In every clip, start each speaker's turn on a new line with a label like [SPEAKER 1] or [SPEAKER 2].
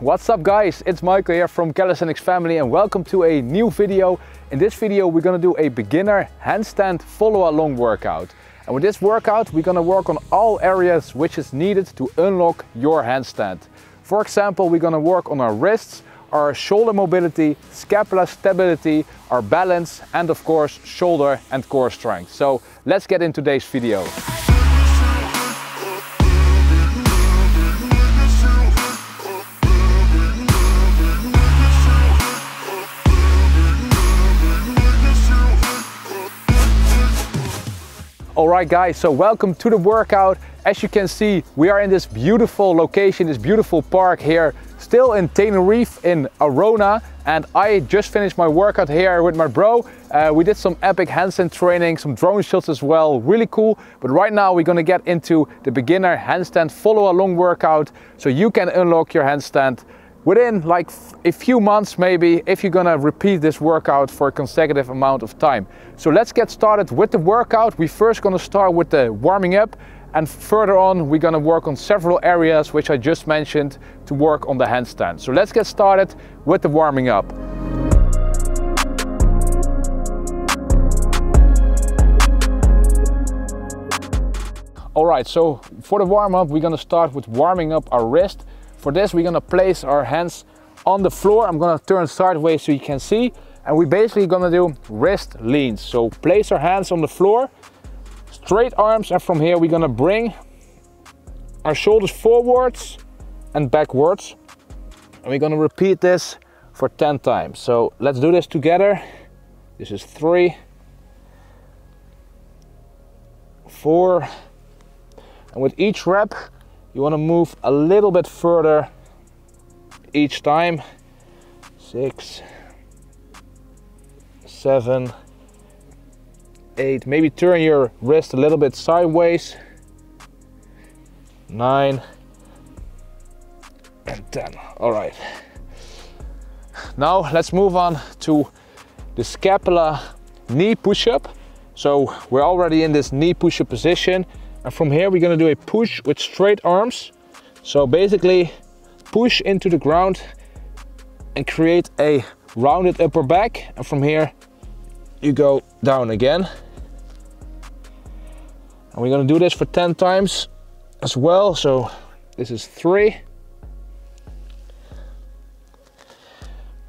[SPEAKER 1] What's up guys, it's Michael here from Calisthenics family and welcome to a new video. In this video we're gonna do a beginner handstand follow along workout. And with this workout we're gonna work on all areas which is needed to unlock your handstand. For example, we're gonna work on our wrists, our shoulder mobility, scapula stability, our balance and of course shoulder and core strength. So let's get into today's video. Alright guys, so welcome to the workout. As you can see, we are in this beautiful location, this beautiful park here, still in Tenerife in Arona. And I just finished my workout here with my bro. We did some epic handstand training, some drone shots as well, really cool. But right now we're gonna get into the beginner handstand follow along workout so you can unlock your handstand within like a few months maybe, if you're gonna repeat this workout for a consecutive amount of time. So let's get started with the workout. We're first gonna start with the warming up, and further on we're gonna work on several areas which I just mentioned to work on the handstand. So let's get started with the warming up. Alright, so for the warm up we're gonna start with warming up our wrist. For this we're gonna place our hands on the floor. I'm gonna turn sideways so you can see. And we're basically gonna do wrist leans. So place our hands on the floor, straight arms, and from here we're gonna bring our shoulders forwards and backwards. And we're gonna repeat this for 10 times. So let's do this together. This is 3, 4, and with each rep, you want to move a little bit further each time. 6, 7, 8. Maybe turn your wrist a little bit sideways. 9 and 10. All right. Now let's move on to the scapula knee push-up. So we're already in this knee push-up position. And from here we're going to do a push with straight arms. So basically push into the ground and create a rounded upper back. And from here you go down again. And we're going to do this for 10 times as well. So this is 3,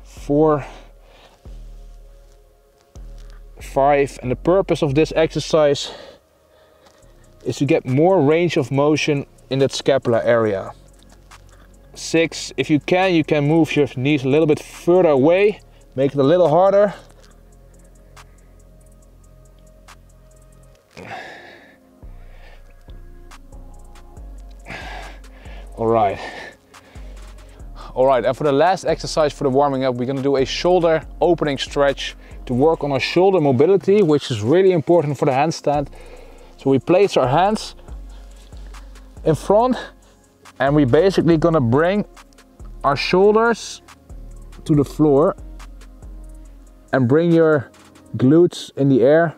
[SPEAKER 1] 4, 5. And the purpose of this exercise is to get more range of motion in that scapula area. 6, if you can move your knees a little bit further away, make it a little harder. Alright, and for the last exercise for the warming up, we're gonna do a shoulder opening stretch to work on our shoulder mobility, which is really important for the handstand. So we place our hands in front and we're basically gonna bring our shoulders to the floor and bring your glutes in the air.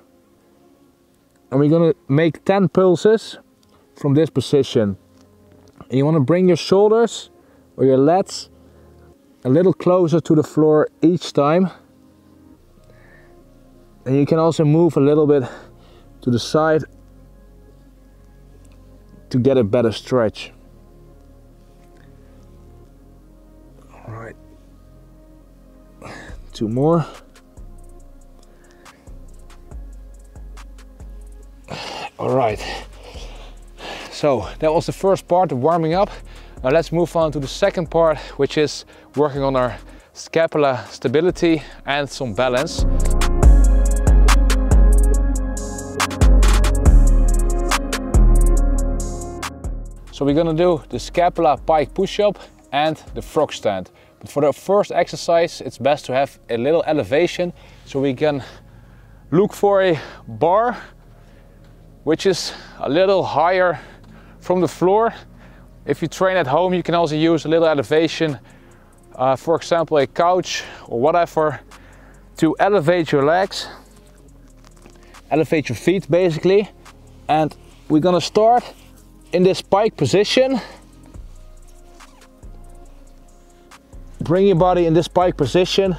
[SPEAKER 1] And we're gonna make 10 pulses from this position. And you wanna bring your shoulders or your lats a little closer to the floor each time. And you can also move a little bit to the side to get a better stretch. All right, 2 more. All right, so that was the first part of warming up. Now let's move on to the second part, which is working on our scapula stability and some balance. So we're gonna do the scapula pike push-up and the frog stand. But for the first exercise, it's best to have a little elevation so we can look for a bar which is a little higher from the floor. If you train at home, you can also use a little elevation, for example a couch or whatever, to elevate your legs, elevate your feet basically. And we're gonna start in this pike position
[SPEAKER 2] bring your body in this pike position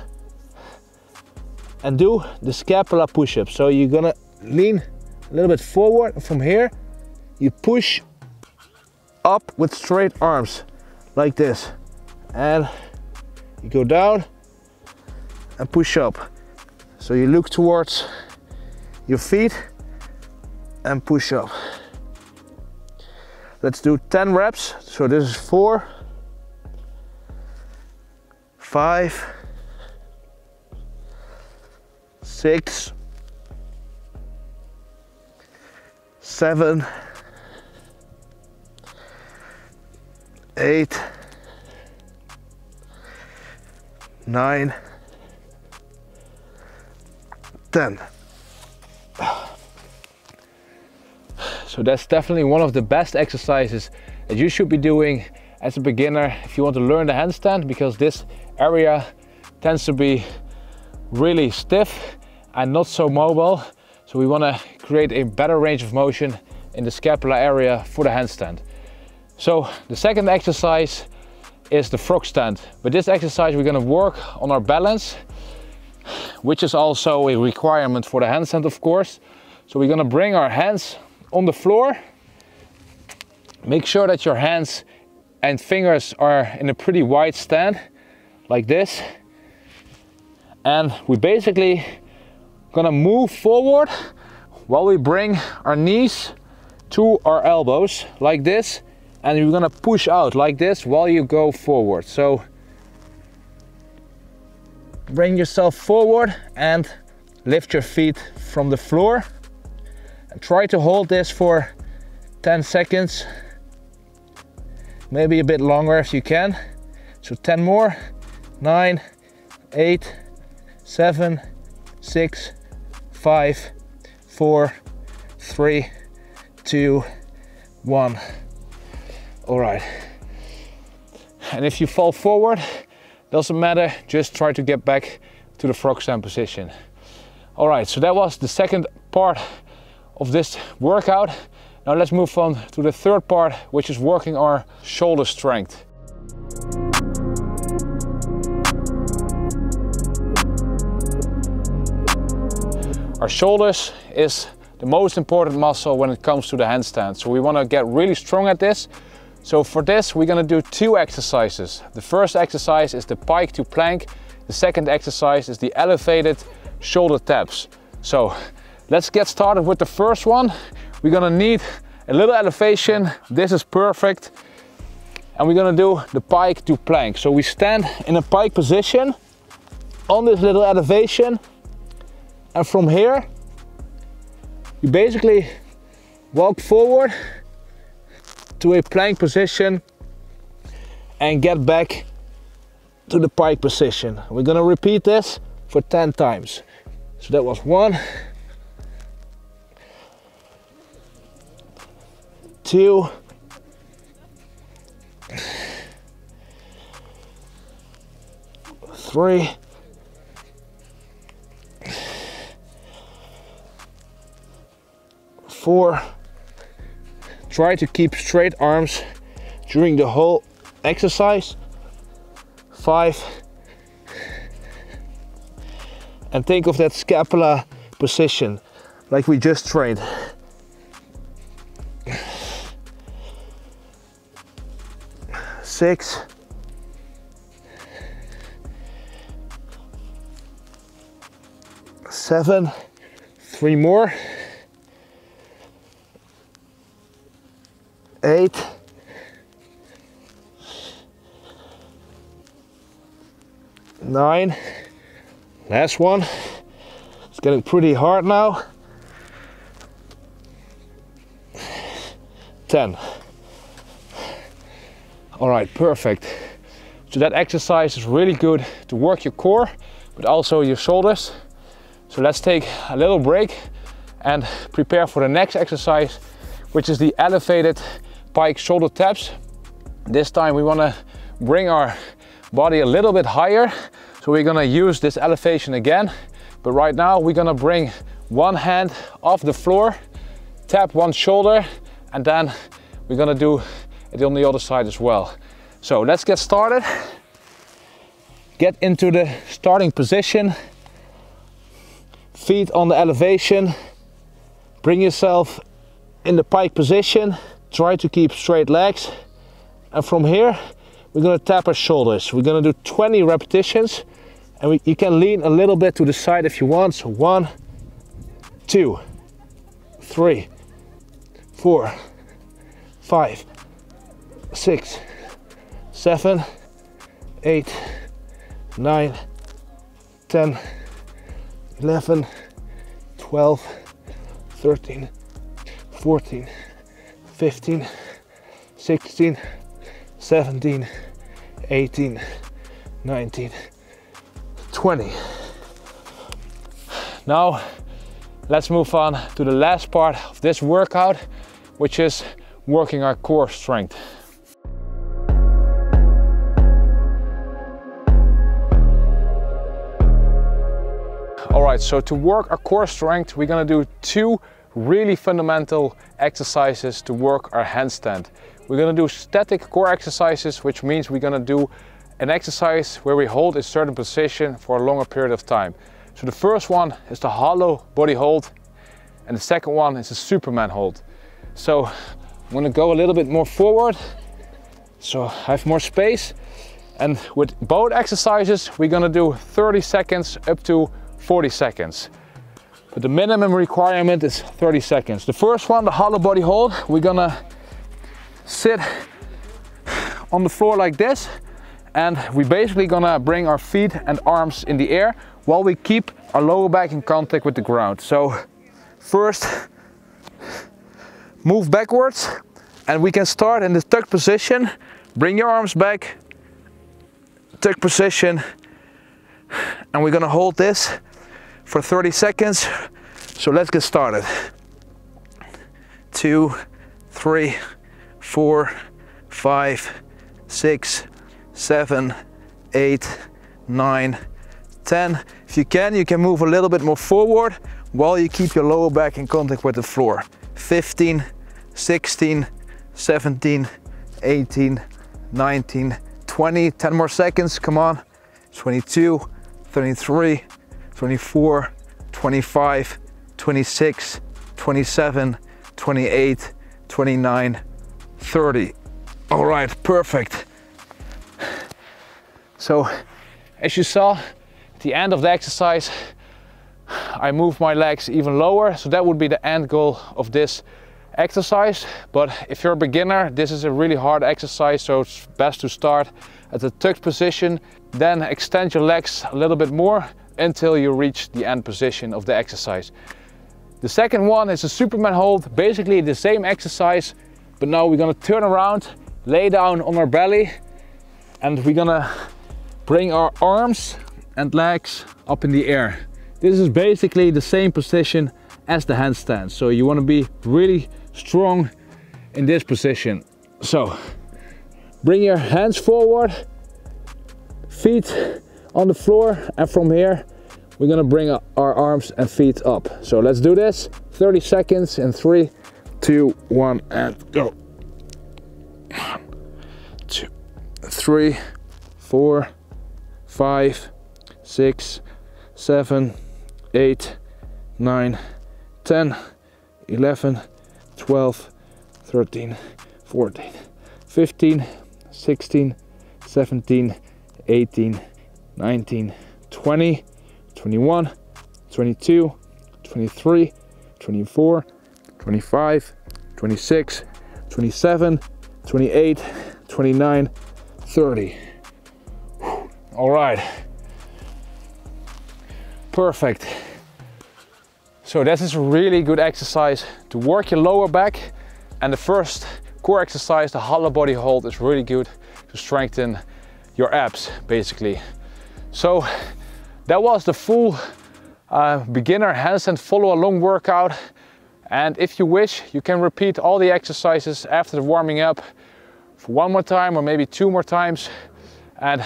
[SPEAKER 2] and do the scapula push-up. So you're gonna lean a little bit forward, and from here you push up with straight arms like this, and you go down and push up. So you look towards your feet and push up. Let's do 10 reps. So this is 4, 5, 6, 7, 8, 9, 10.
[SPEAKER 1] So that's definitely one of the best exercises that you should be doing as a beginner if you want to learn the handstand, because this area tends to be really stiff and not so mobile. So we want to create a better range of motion in the scapula area for the handstand. So the second exercise is the frog stand. With this exercise we're going to work on our balance, which is also a requirement for the handstand, of course. So we're going to bring our hands on the floor. Make sure that your hands and fingers are in a pretty wide stand like this, and we basically gonna move forward while we bring our knees to our elbows like this, and you're gonna push out like this while you go forward. So bring yourself forward and lift your feet from the floor. Try to hold this for 10 seconds, maybe a bit longer if you can. So 10 more, 9, 8, 7, 6, 5, 4, 3, 2, 1. All right. And if you fall forward, doesn't matter, just try to get back to the frog stand position. All right, so that was the second part of this workout. Now let's move on to the third part, which is working our shoulder strength. Our shoulders is the most important muscle when it comes to the handstand. So we want to get really strong at this. So for this we're going to do 2 exercises. The first exercise is the pike to plank. The second exercise is the elevated shoulder taps. So let's get started with the first one. We're gonna need a little elevation. This is perfect. And we're gonna do the pike to plank. So we stand in a pike position on this little elevation. And from here, you basically walk forward to a plank position and get back to the pike position. We're gonna repeat this for 10 times. So that was 1, 2, 3, 4. Try to keep straight arms during the whole exercise. 5. And think of that scapula position like we just trained. 6. 7. 3 more. 8. 9. Last one. It's getting pretty hard now. 10. All right, perfect. So that exercise is really good to work your core, but also your shoulders. So let's take a little break and prepare for the next exercise, which is the elevated pike shoulder taps. This time we want to bring our body a little bit higher. So we're going to use this elevation again, but right now we're going to bring one hand off the floor, tap one shoulder, and then we're going to do it on the other side as well. So let's get started.
[SPEAKER 2] get into the starting position, feet on the elevation, bring yourself in the pike position, try to keep straight legs, and from here we're going to tap our shoulders. We're going to do 20 repetitions, and you can lean a little bit to the side if you want. So 1, 2, 3, 4, 5, 6, 7, 8, 9, 10, 11, 12, 13, 14, 15, 16, 17, 18, 19, 20. Now let's move on to the last part of this workout, which is working our core strength. Alright, so to work our core strength, we're going to do 2 really fundamental exercises to work our handstand. We're going to do static core exercises, which means we're going to do an exercise where we hold a certain position for a longer period of time. So the first one is the hollow body hold, and the second one is a Superman hold. So I'm going to go a little bit more forward, so I have more space. And with both exercises, we're going to do 30 seconds up to 40 seconds. But the minimum requirement is 30 seconds. The first one, the hollow body hold, we're going to sit on the floor like this, and we're basically gonna bring our feet and arms in the air while we keep our lower back in contact with the ground. So first move backwards, and we can start in the tuck position. Bring your arms back, tuck position, and we're gonna hold this for 30 seconds. So let's get started. 2, 3, 4, 5, 6, 7, 8, 9, 10. If you can move a little bit more forward while you keep your lower back in contact with the floor. 15, 16, 17, 18, 19, 20, 10 more seconds, come on. 22, 23, 24, 25, 26, 27, 28, 29, 30. All right, perfect. So as you saw at the end of the exercise, I moved my legs even lower, so that would be the end goal of this exercise. But if you're a beginner, this is a really hard exercise, so it's best to start at the tucked position, then extend your legs a little bit more until you reach the end position of the exercise. The second one is a Superman hold, basically the same exercise, but now we're gonna turn around, lay down on our belly, and we're gonna bring our arms and legs up in the air. This is basically the same position as the handstand, so you want to be really strong in this position. So bring your hands forward, feet on the floor, and from here we're gonna bring our arms and feet up. So let's do this, 30 seconds in 3, 2, 1, and go. 1, 2, 3, 4, 5, 6, 7, 8, 9, 10, 11, 12, 13, 14, 15, 16, 17, 18, 19, 20, 21, 22, 23, 24, 25, 26, 27, 28, 29, 30. All right, perfect. So this is a really good exercise to work your lower back, and the first core exercise, the hollow body hold, is really good to strengthen your abs basically. So that was the full beginner handstand follow along workout, and if you wish you can repeat all the exercises after the warming up for 1 more time or maybe 2 more times, and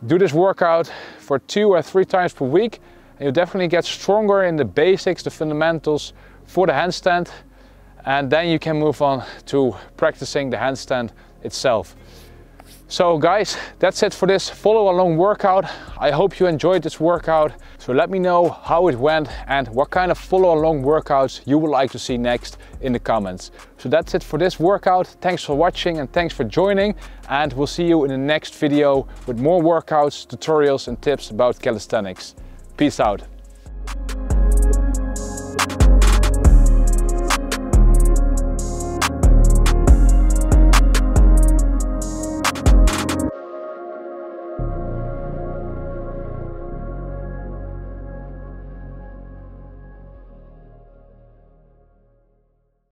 [SPEAKER 2] do this workout for 2 or 3 times per week, and you'll definitely get stronger in the basics, the fundamentals for the handstand, and then you can move on to practicing the handstand itself.
[SPEAKER 1] So guys, that's it for this follow along workout. I hope you enjoyed this workout. So let me know how it went and what kind of follow along workouts you would like to see next in the comments. So that's it for this workout. Thanks for watching and thanks for joining. And we'll see you in the next video with more workouts, tutorials and tips about calisthenics. Peace out.